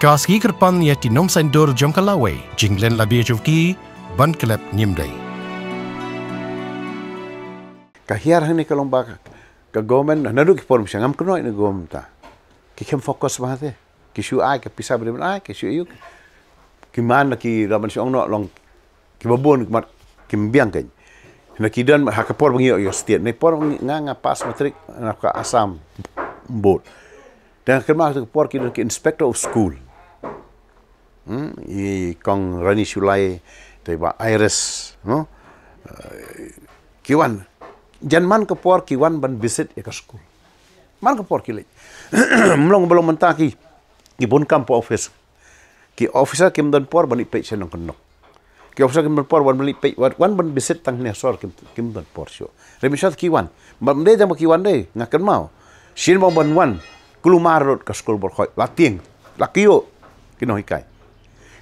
Kaski kerpan ya tinom sendor jom kalawai, jinglen labi juvki, ban kelep nyimdai. Kahiar hani kalomba ka government nadu ki forum sangam kuno ini government ta. Ki kem fokus bahate. Ki shu ai ka pisa beri ai ki shu yu. Ki man ki raban song no long ki babon ki mbiang kan. Na ki dan ha ka por bangi yo state ne por nga pas matrik na ka Assam board. Dan kerma ka por ki inspector of school. I kong Rani Shulai teba Iris no. Kiwan Janman ke por kiwan ban visit ya ke school. Man ke por kile. Melong belum mentaki ki bun kampo office. Ki officer kim dan por ban ipek senong kenok. Ki officer kim dan por ban beli pek wan ban visit tang ne sor kim dan por syo. Remisat kiwan. Ban de jam kiwan de ngaken mau. Shin ban wan kulumar rot ke school bor khoi. Lating. Lakio kino hikai.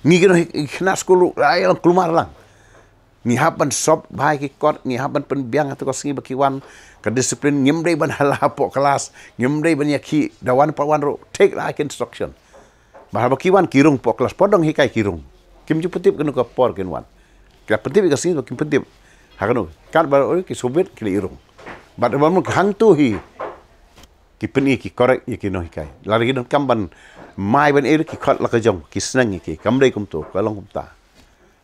Ni kino hikna school ayam kulumar lang. Ni haban sob bahai ki kot ni haban penbiang atau kosingi bakiwan ke disiplin ngimdai ban halapo kelas ngimdai ban yaki dawan pawan ro take like instruction bahal bakiwan kirung po kelas podong hikai kirung kim ju petip kenu ka por kenwan ka petip ka singi kim petip hakano kan bar ki sobet ki irung bad ban hang tu hi ki peni ki korek ki no hikai lari ki kamban mai ban ki kot la ka jong ki senang ki kamdai kum tu kalong kum ta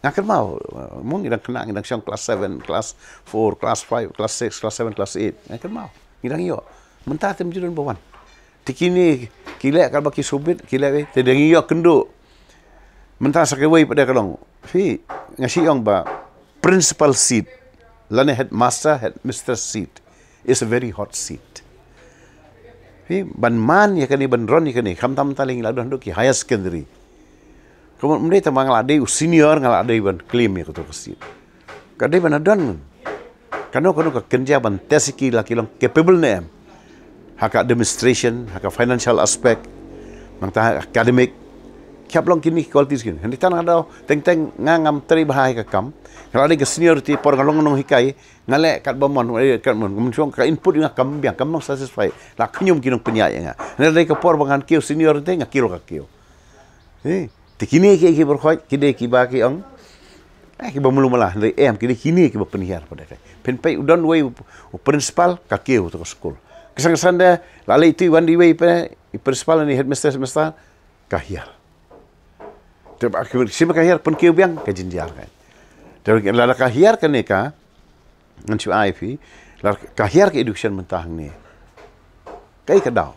ngakan mau mung idang kena idang syang kelas 7 kelas 4 kelas 5 kelas 6 kelas 7 kelas 8 ngakan mau idang yo mentah tem jurun bawan tikini kile kal baki subit kile we tedang yo kendo mentah sakewai pada kalong fi ngasi yong ba principal seat lane headmaster headmistress seat is a very hot seat fi ban man ya kani ban ron ya kani khamtam taling ladon do ki higher secondary kemudian mereka mengalami senior ngalade ban klaim ya kutu kesit. Kadai ban adan. Kano kerja ban tesiki laki long capable ne. Haka demonstration, haka financial aspect, mangta academic. Kiap long kini qualities kini. Hendak tanah ada teng ngam teri bahai ka kam. Kalau ada ke senior ti por ngalong hikai ngale kat bomon kat mon kemudian ka input nga kam biang kam nong satisfy. La kenyum kinong penyai nga. Hendak ke por bangan kiu senior te ngakilo ka kiu. Kini ki berkhoi kide ki ba ki ong ki ba mulu malah dari kide kini ki ba penihar pada kai pen pai udon way principal ka keu to school kesan da lalai tu wan di way pe principal ni headmaster semester kahiar teba ki sima kahiar pen keu biang ka jinjar kai dari lala kahiar kan ka ngan chu IP lala kahiar ke education mentah ni kai ka dau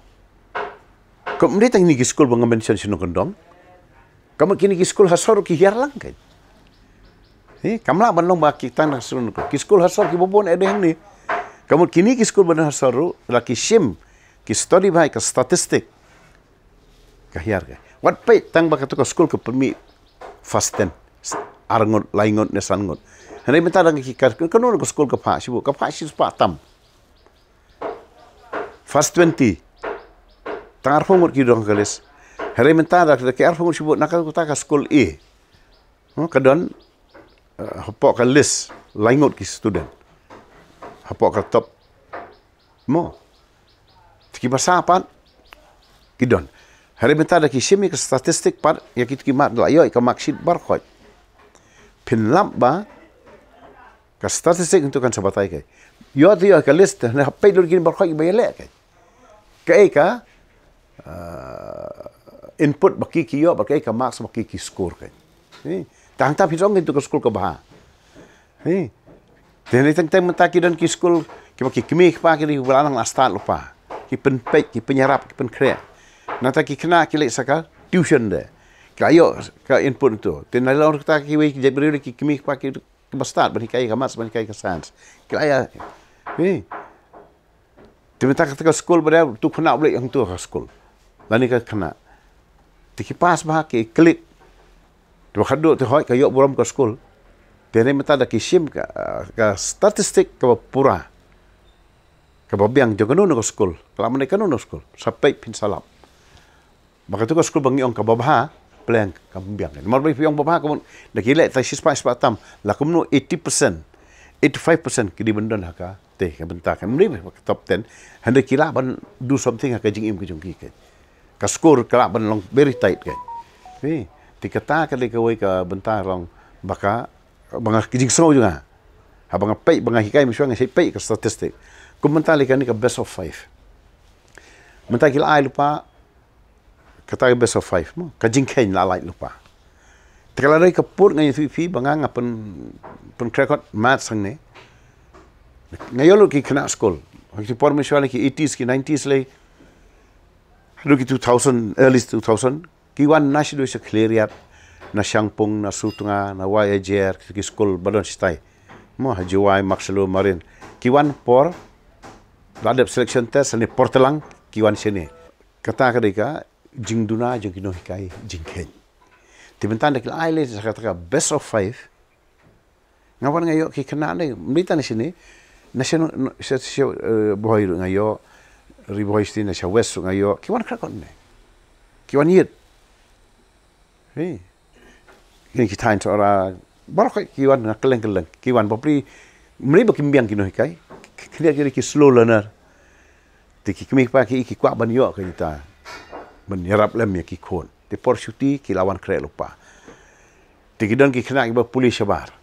ko mri tang ni ki school bang mention sino kondom kamu kini ki school hasor ki hiar lang kan. Kamla banlong ba ki tan hasun ko. Ki school hasor ki bobon ede hang ni. Kamu kini ki school ban hasor la ki shim ki study by ka statistic ka hiar ka. Wat pe tang ba ka to school ko permi fasten arngot laingot nesangot. Henai menta dang ki ka kono ko school ka pha sibu ka pha sis pa tam. Fast 20 tangar fongot ki dong kales. Hari mentara ke arfung sebut nak aku tak school A. Kadon hapok ka list laingot ki student. Hapok ka top mo. Tiki bahasa apa? Kidon. Hari mentara ki simi ke statistik part ya ki mat la yo ka marksheet bar khoi. Pinlam ba ka statistik untuk kan sabatai kai. Yo dia ka list na hapai dulu kin bar khoi bayale kai. Kai ka input baki kiyo baki ka marks baki ki score kan tang ta pitong itu ke school ke bah dan tang mentaki dan ki school ki baki kimi pa ki bulan la start lupa ki penpek ki penyerap ki penkre nata ki kena ki lek saka tuition de kayo ka input itu dan lalu kita ki we ki jadi ki kimi pa ki start bani kai ka marks bani kai ka science kaya Tiba-tiba ke school pada tu kena boleh yang tu ke school lani ka kena tiki pas bah ke klik tu khaduk tu hoi kayok buram ke school tene meta da kisim ka statistik ke pura ke babiang jogono ke school kalau mereka no school sampai pin salap maka tu ke school bangi ong ke babha plan ke biang mar bai piong babha ke da kile ta sis pa tam la kumno 80% 85% ke di bendon haka teh ke bentakan mri top 10 hendak kila ban do something haka jing im ke jong ki ke ka score kala ban long very tight kan ti kata ka le ka wei ka bentar long baka banga kijing so juga habang pei banga hikai miswa ngai pei ka statistik kum mentali kan ni ka best of 5 mentaki ai lupa kata best of 5 mo ka jingken la lai lupa tekala rai ka pur ngai fi banga ngapen pen krekot mat sang ne ngayolo ki kena school ki por miswa ki 80s ki 90s le hadu ki 2000 early 2000 ki wan national se cleariat na Shangpung na Sutunga na YAJR ki school badon stai mo hajuai makselo marin ki wan por ladap selection test ni portelang ki wan sini kata kadika jingduna jingino hikai jingken tibentan dak ai le kata best of 5 ngawan ngayo ki kena ni mita ni sini national boy ngayo riboy sini na west ngayo ki wan krakon ne ki wan yet ini kita itu orang baru kiwan nak keleng kiwan bapri mereka kimbiang kino hikai kira ki slow learner tiki kimi pagi ki kuat banyo kita menyerap lem ya ki kon di porsuti ki lawan kre lupa tiki dan ki kena ki pulih sabar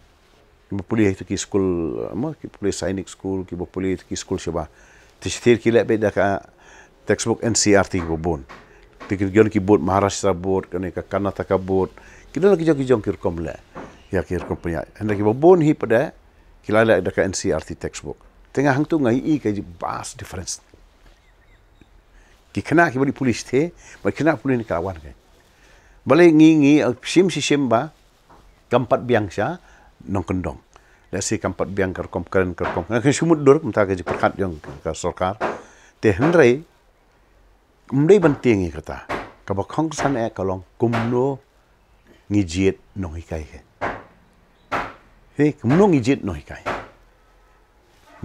ki pulih itu ki school ki pulih sainik school ki pulih ki school sabar tisir ki lek beda ka textbook NCERT ki bon tiki jon ki board Maharashtra board kan ka Karnataka board kita lagi jong kirkom le ya kirkom punya hendak kita bon hi pada kila le ada ka NCERT textbook tengah hang tu ngai i ka vast difference ki kena ki bari polis the ba kena polis ni kawan kai bale ngi sim ba kampat biang sya nong kendong le si kampat biang kerkom ka sumut dur mta ka perkat jong ka sarkar te hendrai mdei banting kata ka ba khong san e kalong kumno ngijiet no hikai he kumno ngijiet no hikai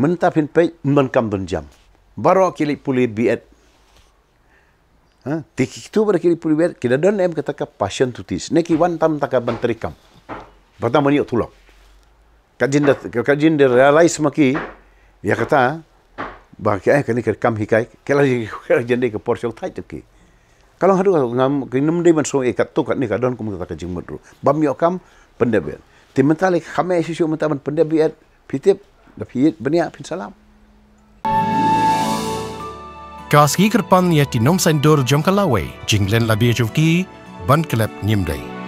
menta pin pe men kam don jam baro kili puli biet ha tik tu ber kili puli biet kida don em kata ka passion tutis neki wan tam taka bantrikam pertama ni tulok kajin de realize maki ya kata ba kai kani kam hikai kela jende ke portion thai ki kalau hadu ngam kinum de man so ekat tu kat ni kadon kum kata jing mudru bam yo kam pendebet ti mentali khame sisu mentaban pendebet pitip da piet benia pin salam Kaski kerpan ya ti nom sain dor jom kalawe jinglen labie juvki ban klep nyimdai